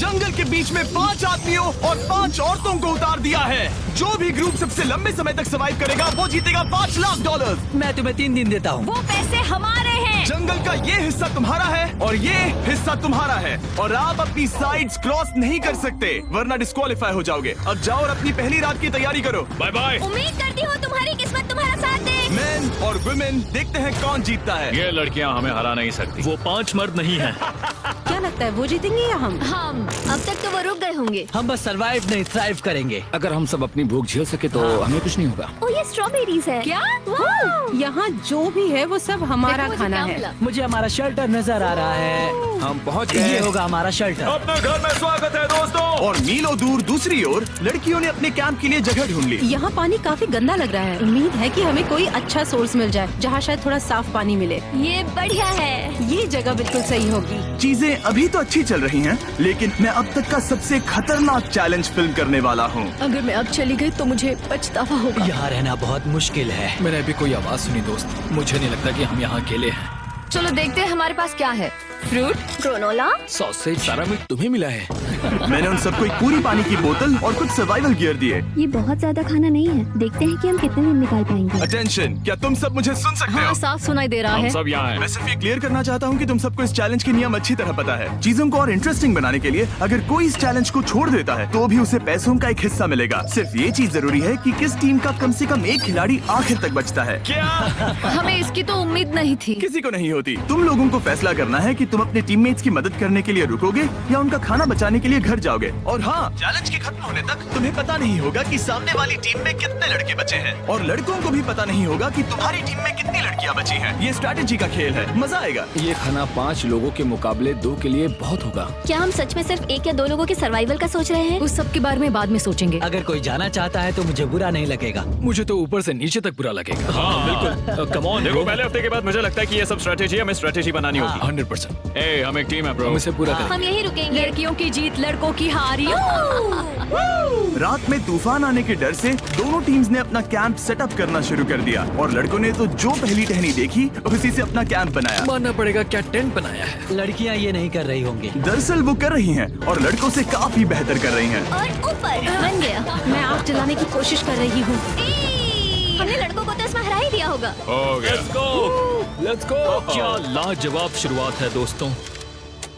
जंगल के बीच में 5 आदमियों और 5 औरतों को उतार दिया है। जो भी ग्रुप सबसे लंबे समय तक सर्वाइव करेगा वो जीतेगा $5 लाख। मैं तुम्हें 3 दिन देता हूँ। वो पैसे हमारे हैं। जंगल का ये हिस्सा तुम्हारा है और ये हिस्सा तुम्हारा है और आप अपनी साइड्स क्रॉस नहीं कर सकते वरना डिस्क्वालीफाई हो जाओगे। अब जाओ और अपनी पहली रात की तैयारी करो। Bye bye. उम्मीद करती हूँ तुम्हारी किस्मत तुम्हारा साथ दे। मेन और वुमेन, देखते हैं कौन जीतता है। ये लड़कियां हमें हरा नहीं सकती। वो 5 मर्द नहीं हैं। क्या लगता है वो जीतेंगे या हम? अब तक तो वो रुक गए होंगे। हम बस सरवाइव नहीं थ्राइव करेंगे। अगर हम सब अपनी भूख झेल सके तो हमें कुछ नहीं होगा। ओ ये स्ट्रॉबेरीज है क्या? यहाँ जो भी है वो सब हमारा देखो मुझे खाना क्या है। मिला। मुझे हमारा शेल्टर नजर आ रहा है। हम पहुँच ये गए। होगा हमारा शेल्टर। अपने घर में स्वागत है दोस्तों। और मीलों दूर दूसरी ओर लड़कियों ने अपने कैंप के लिए जगह ढूंढ ली। यहाँ पानी काफी गंदा लग रहा है। उम्मीद है कि हमें कोई अच्छा सोर्स मिल जाए जहाँ शायद थोड़ा साफ पानी मिले। ये बढ़िया है। ये जगह बिल्कुल सही होगी। चीजें अभी तो अच्छी चल रही हैं, लेकिन मैं अब तक का सबसे खतरनाक चैलेंज फिल्म करने वाला हूँ। अगर मैं अब चली गई तो मुझे पछतावा होगा। यहाँ रहना बहुत मुश्किल है। मैंने अभी कोई आवाज सुनी दोस्त। मुझे नहीं लगता कि हम यहाँ अकेले हैं। चलो देखते हैं हमारे पास क्या है। Fruit, granola. सॉसेज सारा मीट तुम्हें मिला है। मैंने उन सबको एक पूरी पानी की बोतल और कुछ सर्वाइवल गियर दिए। ये बहुत ज्यादा खाना नहीं है। देखते हैं कि हम कितने दिन निकाल पाएंगे। अटेंशन, क्या तुम सब मुझे सुन सकते हो? साफ सुनाई दे रहा हम है। सब यहाँ हैं। मैं सिर्फ ये क्लियर करना चाहता हूँ कि तुम सबको इस चैलेंज के नियम अच्छी तरह पता है। चीजों को और इंटरेस्टिंग बनाने के लिए अगर कोई इस चैलेंज को छोड़ देता है तो भी उसे पैसों का एक हिस्सा मिलेगा। सिर्फ ये चीज जरूरी है कि किस टीम का कम से कम एक खिलाड़ी आखिर तक बचता है। क्या? हमें इसकी तो उम्मीद नहीं थी। किसी को नहीं होती। तुम लोगों को फैसला करना है कि तुम अपने टीममेट्स की मदद करने के लिए रुकोगे या उनका खाना बचाने के लिए घर जाओगे। और हाँ, चैलेंज के खत्म होने तक तुम्हें पता नहीं होगा कि सामने वाली टीम में कितने लड़के बचे हैं और लड़कों को भी पता नहीं होगा कि तुम्हारी टीम में कितनी लड़कियां बची हैं। ये स्ट्रैटेजी का खेल है, मजा आएगा। ये खाना 5 लोगों के मुकाबले 2 के लिए बहुत होगा। क्या हम सच में सिर्फ 1 या 2 लोगों के सर्वाइवल का सोच रहे हैं? उस सब के बारे में बाद में सोचेंगे। अगर कोई जाना चाहता है तो मुझे बुरा नहीं लगेगा। मुझे तो ऊपर से नीचे तक बुरा लगेगा। हाँ बिल्कुल। Come on. देखो पहले हफ्ते के बाद मुझे लगता है कि ये सब स्ट्रेटेजी हमें स्ट्रेटेजी बनानी होगी। 100%। ए, हम एक टीम है ब्रो। हम इसे पूरा करेंगे। हम यही रुकेंगे। लड़कियों की जीत, लड़कों की हार। रात में तूफान आने के डर से दोनों टीम्स ने अपना कैंप सेटअप करना शुरू कर दिया और लड़कों ने तो जो पहली टहनी देखी उसी से अपना कैंप बनाया। मानना पड़ेगा क्या टेंट बनाया है। लड़कियाँ ये नहीं कर रही होंगी। दरअसल वो कर रही हैं और लड़कों से काफी बेहतर कर रही हैं। और ऊपर बन गया। मैं आग जलाने की कोशिश कर रही हूँ। हमने लड़कों को तो इसमें हरा ही दिया होगा। हो गया। Let's go. क्या लाजवाब शुरुआत है दोस्तों।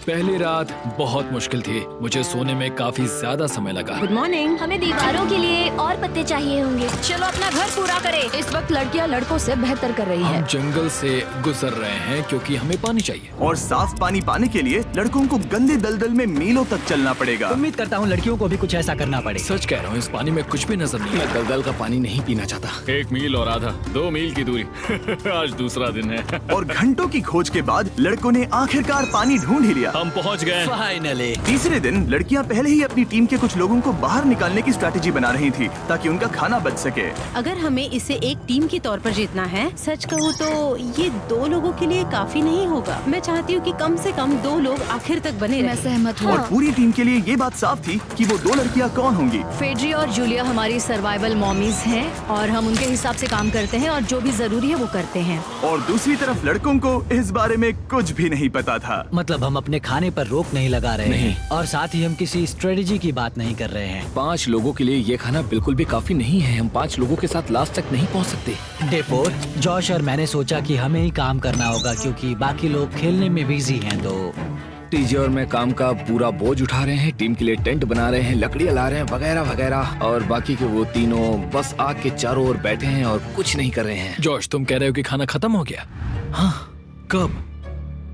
पहली रात बहुत मुश्किल थी। मुझे सोने में काफी ज्यादा समय लगा। Good morning. हमें दीवारों के लिए और पत्ते चाहिए होंगे। चलो अपना घर पूरा करें। इस वक्त लड़कियां लड़कों से बेहतर कर रही है। हम जंगल से गुजर रहे हैं क्योंकि हमें पानी चाहिए। और साफ पानी पाने के लिए लड़कों को गंदे दलदल में मीलों तक चलना पड़ेगा। उम्मीद करता हूँ लड़कियों को भी कुछ ऐसा करना पड़े। सच कह रहा हूँ, इस पानी में कुछ भी नजर नहीं मैं आता। दलदल का पानी नहीं पीना चाहता। 1 मील और आधा, 2 मील की दूरी। आज दूसरा दिन है। और घंटों की खोज के बाद लड़कों ने आखिरकार पानी ढूंढ ही लिया। हम पहुँच गए। फाइनली। तीसरे दिन लड़कियां पहले ही अपनी टीम के कुछ लोगों को बाहर निकालने की स्ट्रैटेजी बना रही थी ताकि उनका खाना बच सके। अगर हमें इसे एक टीम के तौर पर जीतना है, सच कहूँ तो ये 2 लोगों के लिए काफी नहीं होगा। मैं चाहती हूँ कि कम से कम 2 लोग आखिर तक बने मैं रहें। सहमत हूँ। और पूरी टीम के लिए ये बात साफ थी कि वो 2 लड़कियां कौन होंगी। फेड्री और जूलिया हमारी सर्वाइवल मॉमीज हैं और हम उनके हिसाब से काम करते हैं और जो भी जरूरी है वो करते हैं। और दूसरी तरफ लड़कों को इस बारे में कुछ भी नहीं पता था। मतलब हम अपने खाने पर रोक नहीं लगा रहे हैं और साथ ही हम किसी स्ट्रेटेजी की बात नहीं कर रहे हैं। 5 लोगों के लिए ये खाना बिल्कुल भी काफी नहीं है। हम 5 लोगों के साथ लास्ट तक नहीं पहुंच सकते। डे 4, जॉश और मैंने सोचा कि हमें ही काम करना होगा क्योंकि बाकी लोग खेलने में बिजी हैं। तो टीजे और मैं काम का पूरा बोझ उठा रहे हैं। टीम के लिए टेंट बना रहे हैं, लकड़ियाँ ला रहे हैं वगैरह वगैरह। और बाकी के वो तीनों बस आग के चारों ओर बैठे हैं और कुछ नहीं कर रहे हैं। जॉश, तुम कह रहे हो कि खाना खत्म हो गया? हाँ, कब?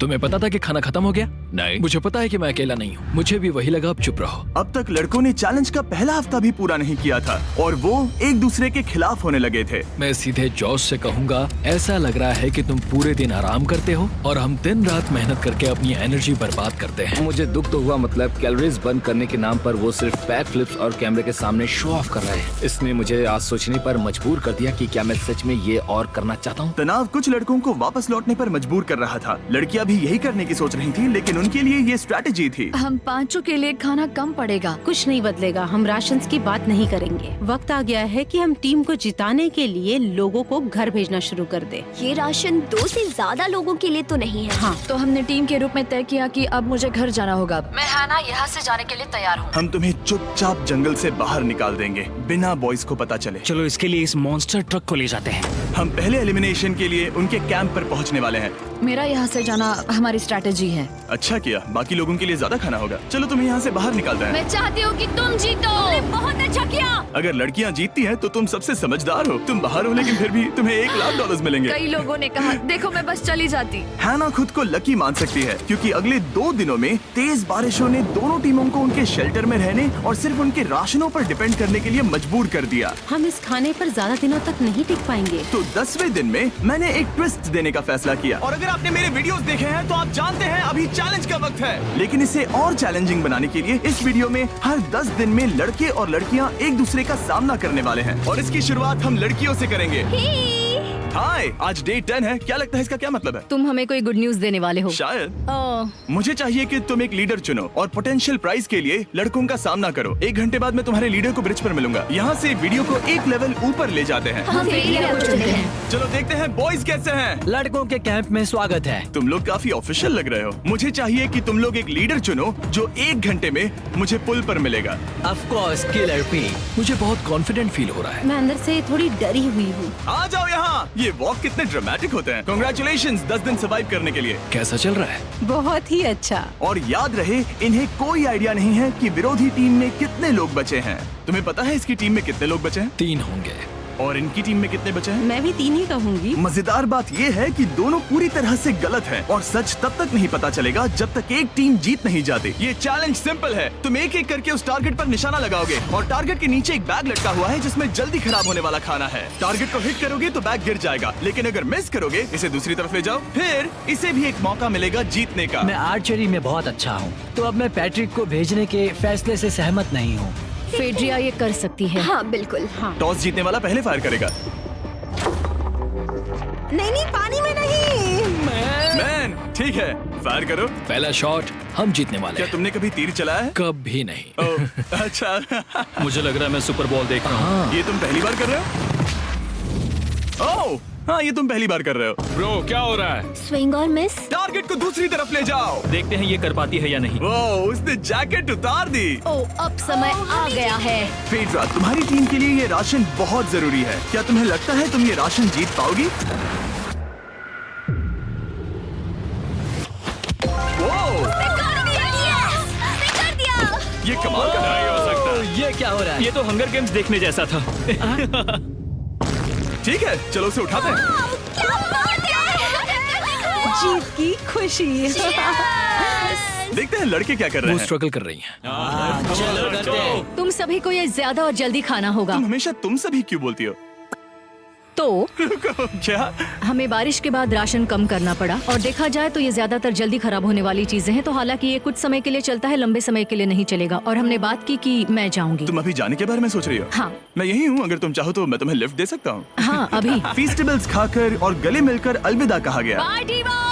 तुम्हें पता था कि खाना खत्म हो गया? नहीं। मुझे पता है कि मैं अकेला नहीं हूँ। मुझे भी वही लगा। अब चुप रहो। अब तक लड़कों ने चैलेंज का पहला हफ्ता भी पूरा नहीं किया था और वो एक दूसरे के खिलाफ होने लगे थे। मैं सीधे जॉश से कहूँगा, ऐसा लग रहा है कि तुम पूरे दिन आराम करते हो और हम दिन रात मेहनत करके अपनी एनर्जी बर्बाद करते हैं। मुझे दुख तो हुआ, मतलब कैलोरीज बर्न करने के नाम पर वो सिर्फ बैक फ्लिप्स और कैमरे के सामने शो ऑफ कर रहे हैं। इसने मुझे आज सोचने पर मजबूर कर दिया कि क्या मैं सच में ये और करना चाहता हूँ। तनाव कुछ लड़कों को वापस लौटने पर मजबूर कर रहा था। लड़कियां भी यही करने की सोच रही थी, लेकिन उनके लिए ये स्ट्रैटेजी थी। हम पांचों के लिए खाना कम पड़ेगा। कुछ नहीं बदलेगा, हम राशंस की बात नहीं करेंगे। वक्त आ गया है कि हम टीम को जिताने के लिए लोगों को घर भेजना शुरू कर दे। ये राशन 2 से ज्यादा लोगों के लिए तो नहीं है। हाँ, तो हमने टीम के रूप में तय किया कि अब मुझे घर जाना होगा। मैं हैना यहाँ से जाने के लिए तैयार हूँ। हम तुम्हें चुपचाप जंगल से बाहर निकाल देंगे बिना बॉयज को पता चले। चलो इसके लिए इस मॉन्स्टर ट्रक को ले जाते हैं। हम पहले एलिमिनेशन के लिए उनके कैंप पर पहुंचने वाले हैं। मेरा यहाँ से जाना हमारी स्ट्रैटेजी है। अच्छा किया, बाकी लोगों के लिए ज्यादा खाना होगा। चलो तुम्हें यहाँ से बाहर निकालते हैं। मैं चाहती हूँ कि तुम जीतो। बहुत अच्छा किया। अगर लड़कियाँ जीतती हैं तो तुम सबसे समझदार हो। तुम बाहर हो लेकिन फिर भी तुम्हें $1,00,000 मिलेंगे। कई लोगों ने कहा देखो मैं बस चली जाती। हैना खुद को लकी मान सकती है क्योंकि अगले 2 दिनों में तेज बारिशों ने दोनों टीमों को उनके शेल्टर में रहने और सिर्फ उनके राशनों पर डिपेंड करने के लिए मजबूर कर दिया। हम इस खाने पर ज्यादा दिनों तक नहीं टिक पाएंगे। तो 10वें दिन में मैंने एक ट्विस्ट देने का फैसला किया। और अगर आपने मेरे वीडियोस देखे हैं तो आप जानते हैं अभी चैलेंज का वक्त है। लेकिन इसे और चैलेंजिंग बनाने के लिए इस वीडियो में हर 10 दिन में लड़के और लड़कियां एक दूसरे का सामना करने वाले हैं और इसकी शुरुआत हम लड़कियों से करेंगे। हाय, आज डे 10 है। क्या लगता है इसका क्या मतलब है? तुम हमें कोई गुड न्यूज देने वाले हो। शायद। ओह, मुझे चाहिए कि तुम एक लीडर चुनो और पोटेंशियल प्राइज के लिए लड़कों का सामना करो। 1 घंटे बाद मैं तुम्हारे लीडर को ब्रिज पर मिलूंगा। यहाँ से वीडियो को एक लेवल ऊपर ले जाते हैं। हम फेलियर हो चुके हैं। चलो देखते हैं बॉयज कैसे हैं। लड़कों के कैंप में स्वागत है। तुम लोग काफी ऑफिशियल लग रहे हो। मुझे चाहिए कि तुम लोग एक लीडर चुनो जो 1 घंटे में मुझे पुल पर मिलेगा। Of course killer P. मुझे बहुत कॉन्फिडेंट फील हो रहा है। मैं अंदर से थोड़ी डरी हुई हूँ। आ जाओ यहाँ। ये वॉक कितने ड्रामेटिक होते हैं। कांग्रेचुलेशंस 10 दिन सर्वाइव करने के लिए। कैसा चल रहा है? बहुत ही अच्छा। और याद रहे इन्हें कोई आइडिया नहीं है कि विरोधी टीम में कितने लोग बचे हैं। तुम्हें पता है इसकी टीम में कितने लोग बचे हैं? 3 होंगे। और इनकी टीम में कितने बचे हैं? मैं भी 3 ही कहूँगी। मजेदार बात ये है कि दोनों पूरी तरह से गलत हैं और सच तब तक नहीं पता चलेगा जब तक एक टीम जीत नहीं जाती। ये चैलेंज सिंपल है। तुम एक एक करके उस टारगेट पर निशाना लगाओगे और टारगेट के नीचे एक बैग लटका हुआ है जिसमें जल्दी खराब होने वाला खाना है। टारगेट को हिट करोगे तो बैग गिर जाएगा, लेकिन अगर मिस करोगे इसे दूसरी तरफ ले जाओ, फिर इसे भी एक मौका मिलेगा जीतने का। मैं आर्चरी में बहुत अच्छा हूँ, तो अब मैं पैट्रिक को भेजने के फैसले से सहमत नहीं हूँ। फेड्रिया ये कर सकती है। हाँ बिल्कुल। हाँ। टॉस जीतने वाला पहले फायर करेगा। नहीं, पानी में नहीं। मैन, ठीक है, फायर करो। पहला शॉट हम जीतने वाले क्या हैं। तुमने कभी तीर चलाया है? कभी नहीं। ओह, अच्छा। मुझे लग रहा है मैं सुपर बॉल देख रहा हूँ। ये तुम पहली बार कर रहे हो? ओह, हाँ, ये तुम पहली बार कर रहे हो। ब्रो क्या हो रहा है? स्विंग और मिस। टारगेट को दूसरी तरफ ले जाओ। देखते हैं ये कर पाती है या नहीं। ओह, उसने जैकेट उतार दी। ओह, अब समय आ गया है। फेड्रा, तुम्हारी टीम के लिए ये राशन बहुत जरूरी है। क्या तुम्हें लगता है तुम ये राशन जीत पाओगी? ओह, ये कमाल का नहीं हो सकता। ये क्या हो रहा है? ये तो हंगर गेम्स देखने जैसा था। ठीक है, चलो उसे उठाते हैं। जीत की खुशी। देखते हैं लड़के क्या कर रहे वो हैं। स्ट्रगल कर रही हैं। चलो करते हैं। तुम सभी को ये ज्यादा और जल्दी खाना होगा। तुम हमेशा तुम सभी क्यों बोलती हो? तो क्या? हमें बारिश के बाद राशन कम करना पड़ा और देखा जाए तो ये ज्यादातर जल्दी खराब होने वाली चीजें हैं। तो हालांकि ये कुछ समय के लिए चलता है, लंबे समय के लिए नहीं चलेगा। और हमने बात की कि मैं जाऊंगी। तुम अभी जाने के बारे में सोच रही हो? हाँ। मैं यही हूँ, अगर तुम चाहो तो मैं तुम्हें लिफ्ट दे सकता हूँ। हाँ, अभी। फीस्टेबल्स खाकर और गले मिलकर अलविदा कहा गया।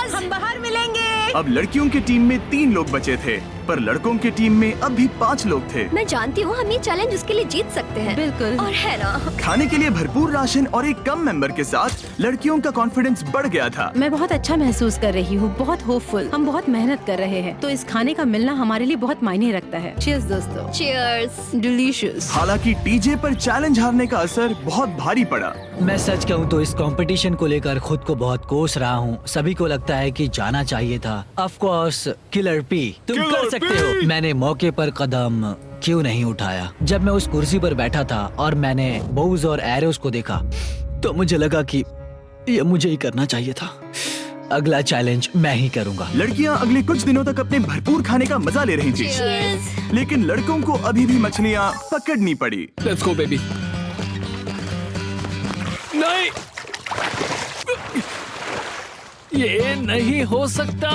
हम बाहर मिलेंगे। अब लड़कियों की टीम में 3 लोग बचे थे, पर लड़कों की टीम में अब भी 5 लोग थे। मैं जानती हूँ हम ये चैलेंज उसके लिए जीत सकते हैं। बिल्कुल। और है ना। खाने के लिए भरपूर राशन और एक कम मेंबर के साथ लड़कियों का कॉन्फिडेंस बढ़ गया था। मैं बहुत अच्छा महसूस कर रही हूँ, बहुत होपफुल। हम बहुत मेहनत कर रहे हैं, तो इस खाने का मिलना हमारे लिए बहुत मायने रखता है। चीयर्स दोस्तों। चीयर्स। डिलीशियस। हालांकि टीजे पर चैलेंज हारने का असर बहुत भारी पड़ा। मैं सच कहूँ तो इस कंपटीशन को लेकर खुद को बहुत कोस रहा हूँ। सभी को लगता है कि जाना चाहिए था। ऑफ कोर्स किलर पी, तुम कर सकते हो। मैंने मौके पर कदम क्यों नहीं उठाया? जब मैं उस कुर्सी पर बैठा था और मैंने बोव्स और एरोस को देखा तो मुझे लगा कि ये मुझे ही करना चाहिए था। अगला चैलेंज मैं ही करूंगा। लड़कियां अगले कुछ दिनों तक अपने भरपूर खाने का मजा ले रही थी, लेकिन लड़कों को अभी भी मछलियां पकड़नी पड़ी। Let's go baby. नहीं, ये नहीं हो सकता।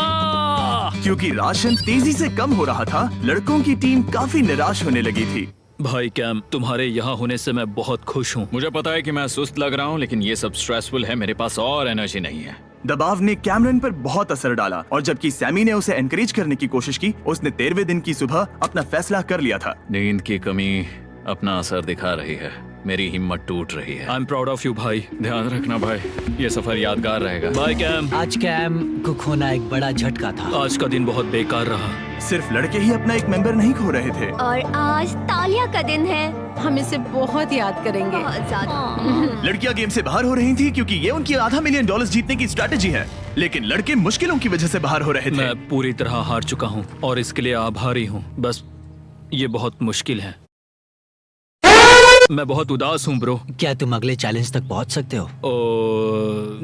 क्योंकि राशन तेजी से कम हो रहा था, लड़कों की टीम काफी निराश होने लगी थी। भाई कैम, तुम्हारे यहाँ होने से मैं बहुत खुश हूँ। मुझे पता है कि मैं सुस्त लग रहा हूँ, लेकिन ये सब स्ट्रेसफुल है। मेरे पास और एनर्जी नहीं है। दबाव ने कैमरन पर बहुत असर डाला और जबकि सैमी ने उसे एनकरेज करने की कोशिश की, उसने 13वें दिन की सुबह अपना फैसला कर लिया था। नींद की कमी अपना असर दिखा रही है, मेरी हिम्मत टूट रही है। I am proud of you भाई। ध्यान रखना भाई, ये सफर यादगार रहेगा। Bye cam. आज कैम को खोना एक बड़ा झटका था। आज का दिन बहुत बेकार रहा। सिर्फ लड़के ही अपना एक मेंबर नहीं खो रहे थे। और आज तालिया का दिन है। हम इसे बहुत याद करेंगे। बहुत ज्यादा। लड़कियां गेम से बाहर हो रही थी क्योंकि ये उनकी $500 मिलियन जीतने की स्ट्रेटेजी है, लेकिन लड़के मुश्किलों की वजह से बाहर हो रहे थे। मैं पूरी तरह हार चुका हूँ और इसके लिए आभारी हूँ। बस ये बहुत मुश्किल है। मैं बहुत उदास हूँ ब्रो। क्या तुम अगले चैलेंज तक पहुंच सकते हो?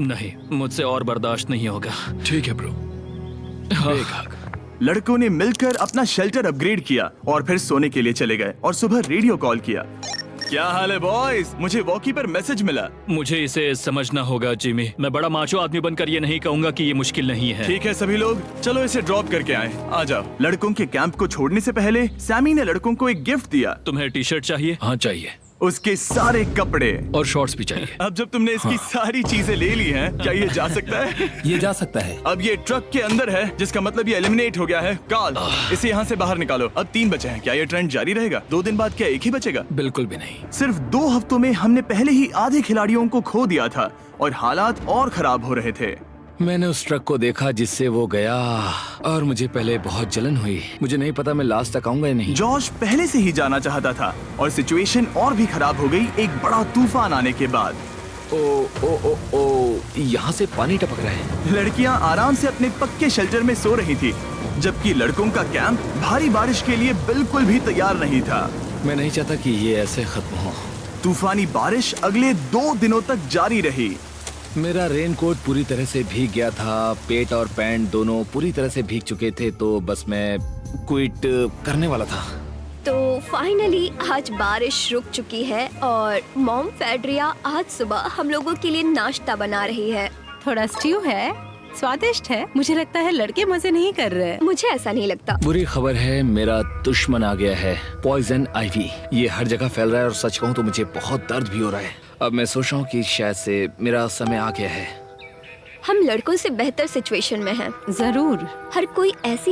नहीं, मुझसे और बर्दाश्त नहीं होगा। ठीक है ब्रो। लड़कों ने मिलकर अपना शेल्टर अपग्रेड किया और फिर सोने के लिए चले गए और सुबह रेडियो कॉल किया। क्या हाल है बॉयज? मुझे वॉकी पर मैसेज मिला। मुझे इसे समझना होगा जिमी। मैं बड़ा माचो आदमी बनकर ये नहीं कहूंगा कि ये मुश्किल नहीं है। ठीक है सभी लोग, चलो इसे ड्रॉप करके आए। आ जाओ। लड़कों के कैंप को छोड़ने से पहले सैमी ने लड़कों को एक गिफ्ट दिया। तुम्हें टी शर्ट चाहिए? हाँ चाहिए। उसके सारे कपड़े और शॉर्ट्स भी चाहिए। अब जब तुमने इसकी सारी चीजें ले ली हैं, क्या ये जा सकता है? ये जा सकता है। अब ये ट्रक के अंदर है, जिसका मतलब ये एलिमिनेट हो गया है। कार्ल, इसे यहाँ से बाहर निकालो। अब 3 बचे हैं। क्या ये ट्रेंड जारी रहेगा? 2 दिन बाद क्या एक ही बचेगा? बिल्कुल भी नहीं। सिर्फ 2 हफ्तों में हमने पहले ही आधे खिलाड़ियों को खो दिया था और हालात और खराब हो रहे थे। मैंने उस ट्रक को देखा जिससे वो गया और मुझे पहले बहुत जलन हुई। मुझे नहीं पता मैं लास्ट तक आऊंगा या नहीं। जॉश पहले से ही जाना चाहता था और सिचुएशन और भी खराब हो गई एक बड़ा तूफान आने के बाद। ओ, यहाँ से पानी टपक रहा है। लड़कियां आराम से अपने पक्के शेल्टर में सो रही थी, जबकि लड़कों का कैंप भारी बारिश के लिए बिल्कुल भी तैयार नहीं था। मैं नहीं चाहता कि ये ऐसे खत्म हो। तूफानी बारिश अगले 2 दिनों तक जारी रही। मेरा रेनकोट पूरी तरह से भीग गया था, पेट और पैंट दोनों पूरी तरह से भीग चुके थे, तो बस मैं क्विट करने वाला था। तो फाइनली आज बारिश रुक चुकी है और मॉम फेड्रिया आज सुबह हम लोगों के लिए नाश्ता बना रही है। थोड़ा स्ट्यू है, स्वादिष्ट है। मुझे लगता है लड़के मजे नहीं कर रहे। मुझे ऐसा नहीं लगता। बुरी खबर है, मेरा दुश्मन आ गया है, पॉइजन आइवी। ये हर जगह फैल रहा है और सच कहूँ तो मुझे बहुत दर्द भी हो रहा है। अब मैं सोच रहा हूँ कि शायद से मेरा समय आ गया है। हम लड़कों से बेहतर सिचुएशन में हैं। जरूर। हर कोई ऐसी